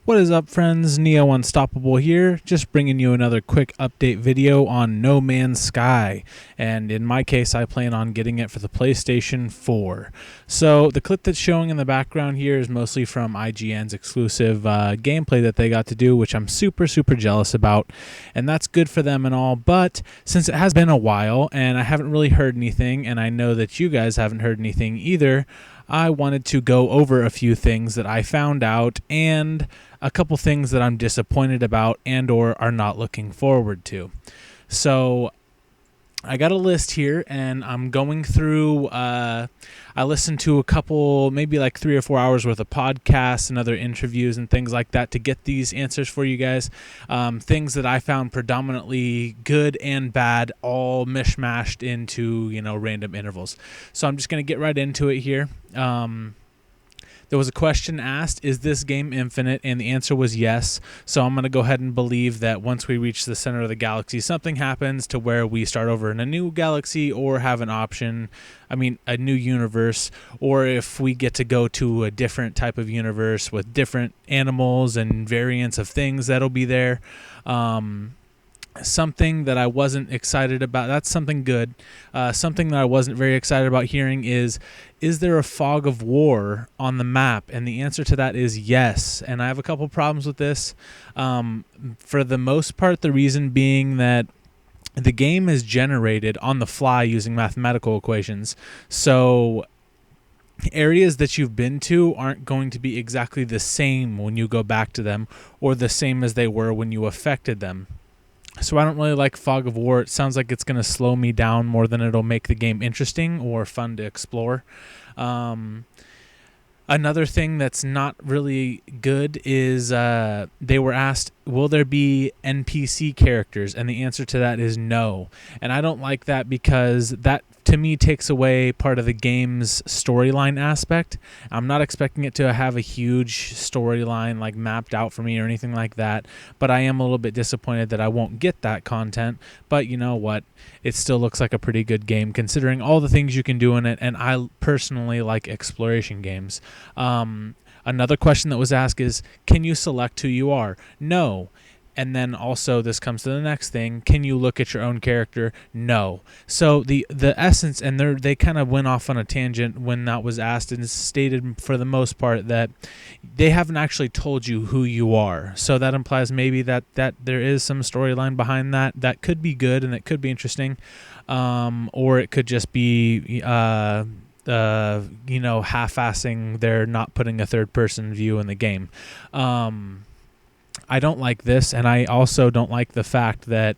What is up, friends? Neo Unstoppable here, just bringing you another quick update video on No Man's Sky. And in my case, I plan on getting it for the PlayStation 4. So the clip that's showing in the background here is mostly from IGN's exclusive gameplay that they got to do, which I'm super jealous about. And that's good for them and all, but since it has been a while and I haven't really heard anything, and I know that you guys haven't heard anything either, I wanted to go over a few things that I found out and a couple things that I'm disappointed about and or are not looking forward to. So I got a list here and I'm going through, I listened to a couple, maybe like 3 or 4 hours worth of podcasts and other interviews and things like that to get these answers for you guys. Things that I found predominantly good and bad, all mishmashed into, random intervals. So I'm just going to get right into it here. There was a question asked, is this game infinite? And the answer was yes. So I'm going to go ahead and believe that once we reach the center of the galaxy, something happens to where we start over in a new galaxy or have an option, a new universe, or if we get to go to a different type of universe with different animals and variants of things that'll be there. Something that I wasn't excited about, that's something good. Something that I wasn't very excited about hearing is there a fog of war on the map? And the answer to that is yes. And I have a couple problems with this. For the most part, the reason being that the game is generated on the fly using mathematical equations. So areas that you've been to aren't going to be exactly the same when you go back to them or the same as they were when you affected them. So I don't really like Fog of War. It sounds like it's going to slow me down more than it'll make the game interesting or fun to explore. Another thing that's not really good is they were asked, will there be NPC characters? And the answer to that is no. And I don't like that because that, to me, takes away part of the game's storyline aspect. I'm not expecting it to have a huge storyline like mapped out for me or anything like that, but I am a little bit disappointed that I won't get that content. But you know what? It still looks like a pretty good game considering all the things you can do in it, and I personally like exploration games. Another question that was asked is, can you select who you are? No. And then also this comes to the next thing. Can you look at your own character? No. So the essence, and they kind of went off on a tangent when that was asked and stated for the most part that they haven't actually told you who you are. So that implies maybe that there is some storyline behind that. That could be good and it could be interesting. Or it could just be half-assing their not putting a third-person view in the game. I don't like this, and I also don't like the fact that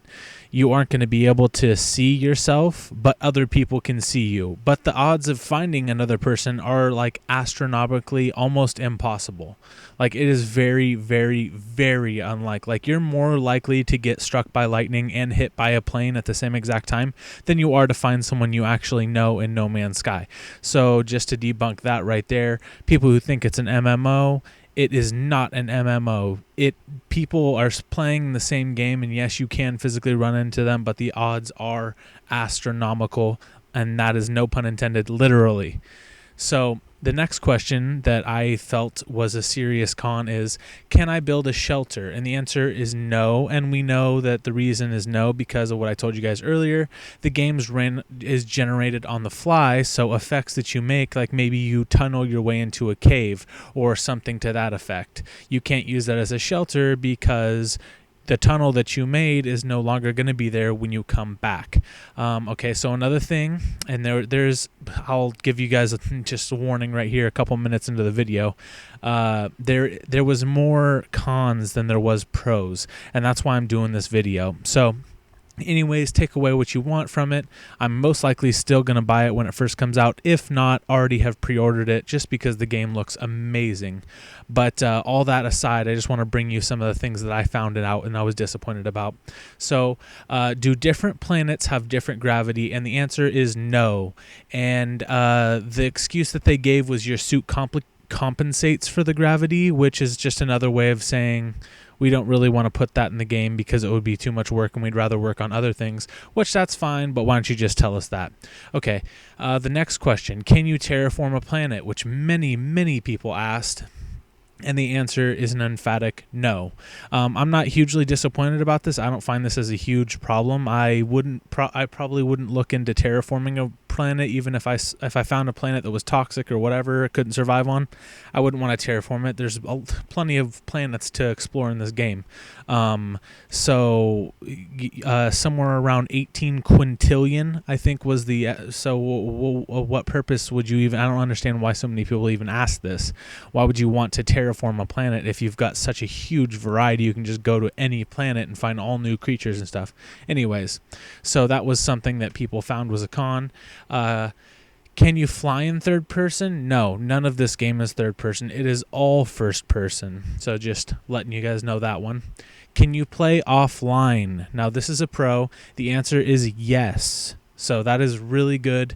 you aren't going to be able to see yourself, but other people can see you. But the odds of finding another person are like astronomically almost impossible. Like it is very, very, very unlikely. Like you're more likely to get struck by lightning and hit by a plane at the same exact time than you are to find someone you actually know in No Man's Sky. So just to debunk that right there, people who think it's an MMO, it is not an MMO. People are playing the same game, and yes, you can physically run into them, but the odds are astronomical, and that is no pun intended, literally. So the next question that I felt was a serious con is, can I build a shelter? And the answer is no, and we know that the reason is no because of what I told you guys earlier. The game is generated on the fly, so effects that you make, like maybe you tunnel your way into a cave or something to that effect, you can't use that as a shelter because the tunnel that you made is no longer going to be there when you come back. Okay, so another thing, and there's, I'll give you guys just a warning right here, a couple minutes into the video. There was more cons than there was pros, and that's why I'm doing this video. So anyways, take away what you want from it. I'm most likely still going to buy it when it first comes out. If not, already have pre-ordered it just because the game looks amazing. But all that aside, I just want to bring you some of the things that I found out and I was disappointed about. So do different planets have different gravity? And the answer is no. And the excuse that they gave was your suit compensates for the gravity, which is just another way of saying we don't really want to put that in the game because it would be too much work and we'd rather work on other things, which that's fine, but why don't you just tell us that? Okay, the next question, can you terraform a planet? Which many people asked. And the answer is an emphatic no. I'm not hugely disappointed about this. I don't find this as a huge problem. I probably wouldn't look into terraforming a planet, even if I found a planet that was toxic or whatever, it couldn't survive on. I wouldn't want to terraform it. There's plenty of planets to explore in this game. So somewhere around 18 quintillion, I think, was the. What purpose would you even? I don't understand why so many people even ask this. Why would you want to terraform a planet if you've got such a huge variety? You can just go to any planet and find all new creatures and stuff. Anyways, so that was something that people found was a con. Can you fly in third person? No, none of this game is third person. It is all first person. So just letting you guys know that one. Can you play offline? Now, this is a pro. The answer is yes. So that is really good.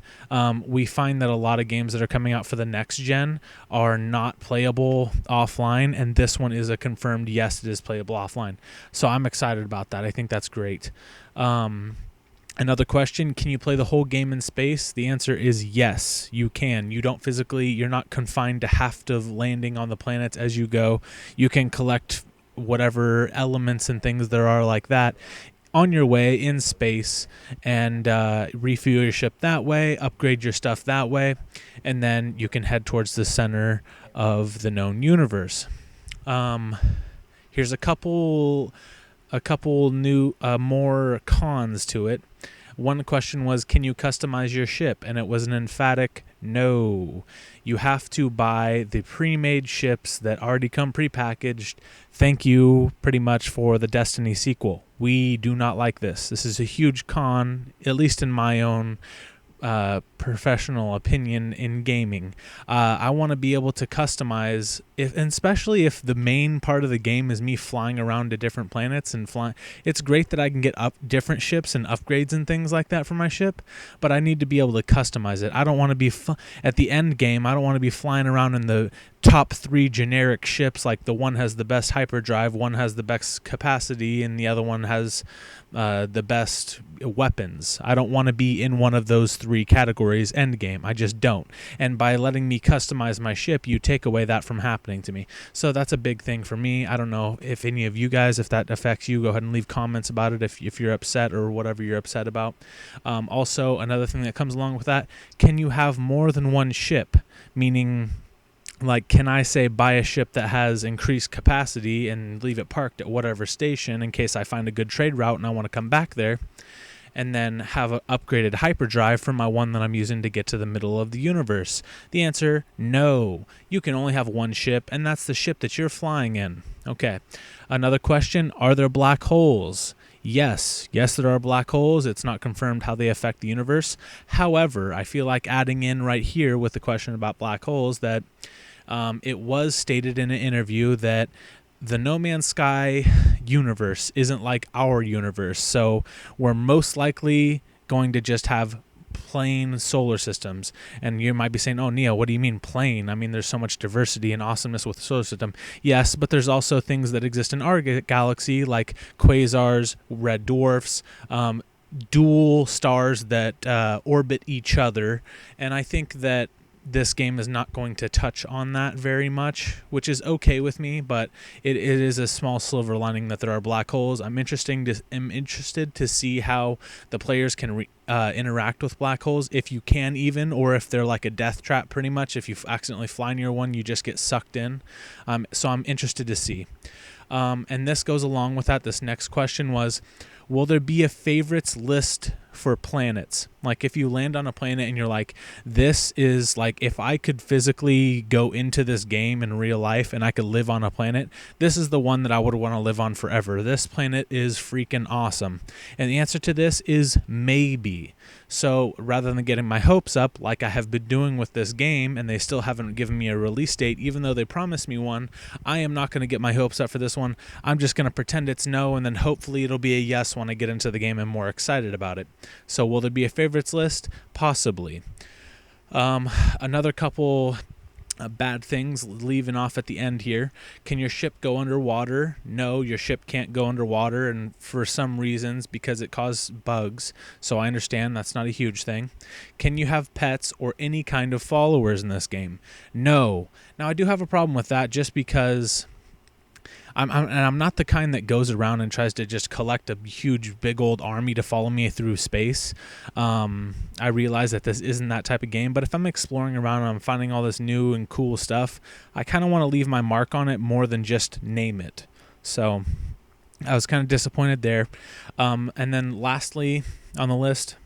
We find that a lot of games that are coming out for the next gen are not playable offline, and this one is a confirmed yes, it is playable offline. So I'm excited about that. I think that's great. Another question, can you play the whole game in space? The answer is yes, you can. You're not confined to half of landing on the planets as you go. You can collect whatever elements and things there are like that on your way in space and refuel your ship that way, upgrade your stuff that way, and then you can head towards the center of the known universe. Here's a couple new more cons to it. One question was, can you customize your ship? And it was an emphatic no. You have to buy the pre-made ships that already come prepackaged. Thank you pretty much for the Destiny sequel. We do not like this. This is a huge con, at least in my own professional opinion in gaming. I want to be able to customize, especially if the main part of the game is me flying around to different planets and flying. It's great that I can get up different ships and upgrades and things like that for my ship, but I need to be able to customize it. I don't want to be at the end game. I don't want to be flying around in the top 3 generic ships, like the one has the best hyperdrive, one has the best capacity, and the other one has the best weapons. I don't want to be in one of those 3 categories end game. I just don't. And by letting me customize my ship, you take away that from happening to me. So that's a big thing for me. I don't know if any of you guys, if that affects you, go ahead and leave comments about it if you're upset or whatever you're upset about. Also, another thing that comes along with that, can you have more than one ship? Meaning, like, can I say buy a ship that has increased capacity and leave it parked at whatever station in case I find a good trade route and I want to come back there, and then have an upgraded hyperdrive for my one that I'm using to get to the middle of the universe? The answer, no. You can only have one ship, and that's the ship that you're flying in. Okay. Another question, are there black holes? Yes, there are black holes. It's not confirmed how they affect the universe. However, I feel like adding in right here with the question about black holes that it was stated in an interview that the No Man's Sky universe isn't like our universe. So we're most likely going to just have plain solar systems. And you might be saying, oh, Neo, what do you mean plain? I mean, there's so much diversity and awesomeness with the solar system. Yes, but there's also things that exist in our galaxy, like quasars, red dwarfs, dual stars that orbit each other. And I think that this game is not going to touch on that very much, which is okay with me, but it is a small silver lining that there are black holes. I'm interested to see how the players can interact with black holes, if you can even, or if they're like a death trap pretty much. If you accidentally fly near one, you just get sucked in. So I'm interested to see. And this goes along with that. This next question was, will there be a favorites list for planets? Like, if you land on a planet and you're like, this is like, if I could physically go into this game in real life and I could live on a planet, this is the one that I would want to live on forever. This planet is freaking awesome. And the answer to this is maybe. So rather than getting my hopes up like I have been doing with this game, and they still haven't given me a release date, even though they promised me one, I am not going to get my hopes up for this one. I'm just going to pretend it's no, and then hopefully it'll be a yes when I get into the game and more excited about it. So will there be a favorites list? Possibly. Another couple bad things leaving off at the end here. Can your ship go underwater? No, your ship can't go underwater, and for some reasons, because it caused bugs. So I understand that's not a huge thing. Can you have pets or any kind of followers in this game? No. Now I do have a problem with that, just because I'm not the kind that goes around and tries to just collect a huge big old army to follow me through space. I realize that this isn't that type of game, but if I'm exploring around and I'm finding all this new and cool stuff, I kind of want to leave my mark on it more than just name it. So I was kind of disappointed there. And then lastly on the list,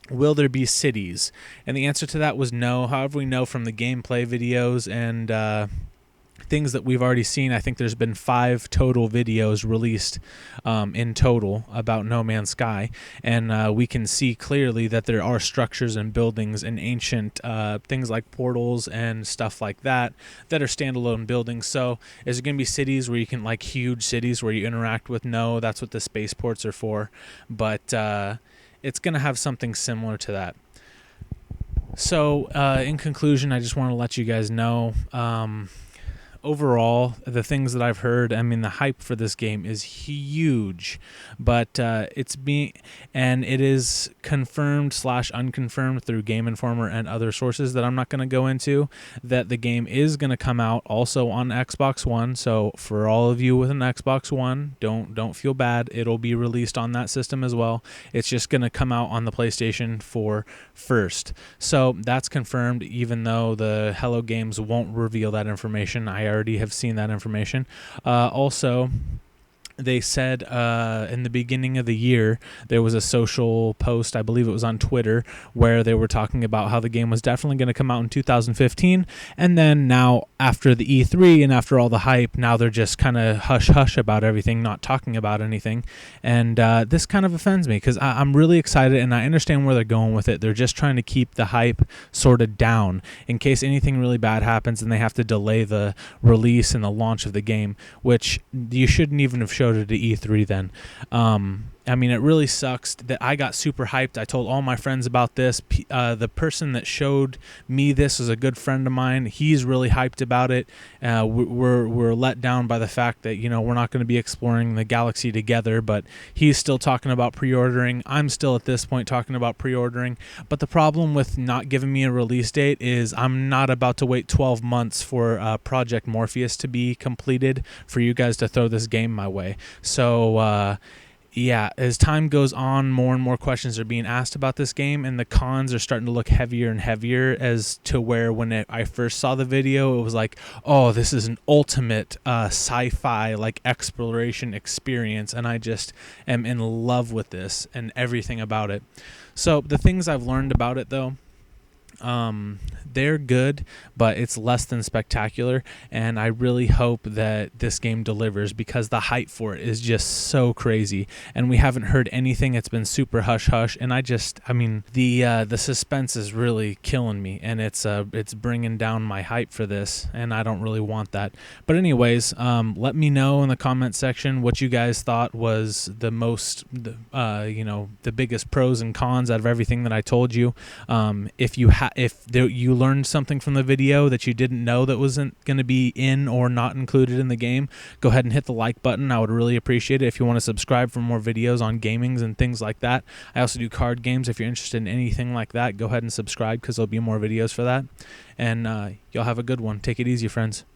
will there be cities? And the answer to that was no. However, we know from the gameplay videos and things that we've already seen, I think there's been 5 total videos released in total about No Man's Sky, and we can see clearly that there are structures and buildings and ancient things like portals and stuff like that that are standalone buildings. So is it going to be cities where you can, like huge cities where you interact with? No, that's what the spaceports are for, but it's going to have something similar to that. So in conclusion, I just want to let you guys know, overall, the things that I've heard, I mean, the hype for this game is huge, but it is confirmed / unconfirmed through Game Informer and other sources that I'm not going to go into, that the game is going to come out also on Xbox One. So for all of you with an Xbox One, don't feel bad. It'll be released on that system as well. It's just going to come out on the PlayStation 4 first. So that's confirmed, even though the Hello Games won't reveal that information. I already have seen that information. Also, they said in the beginning of the year, there was a social post, I believe it was on Twitter, where they were talking about how the game was definitely going to come out in 2015. And then now, after the E3 and after all the hype, now they're just kind of hush-hush about everything, not talking about anything. And this kind of offends me, because I'm really excited, and I understand where they're going with it. They're just trying to keep the hype sort of down in case anything really bad happens and they have to delay the release and the launch of the game, which you shouldn't even have showed it at E3 then. I mean, it really sucks that I got super hyped. I told all my friends about this. The person that showed me this was a good friend of mine. He's really hyped about it. We're let down by the fact that, we're not going to be exploring the galaxy together, but he's still talking about pre-ordering. I'm still at this point talking about pre-ordering. But the problem with not giving me a release date is I'm not about to wait 12 months for Project Morpheus to be completed for you guys to throw this game my way. So, yeah, as time goes on, more and more questions are being asked about this game, and the cons are starting to look heavier and heavier, as to where when I first saw the video, it was like, oh, this is an ultimate sci-fi like exploration experience, and I just am in love with this and everything about it. So the things I've learned about it, though, they're good, but it's less than spectacular, and I really hope that this game delivers, because the hype for it is just so crazy, and we haven't heard anything. It's been super hush-hush, and the suspense is really killing me, and it's bringing down my hype for this, and I don't really want that. But anyways, let me know in the comment section what you guys thought was the biggest pros and cons out of everything that I told you. If you learned something from the video that you didn't know that wasn't going to be in or not included in the game, go ahead and hit the like button. I would really appreciate it. If you want to subscribe for more videos on gamings and things like that. I also do card games. If you're interested in anything like that, go ahead and subscribe, because there'll be more videos for that. And y'all have a good one. Take it easy, friends.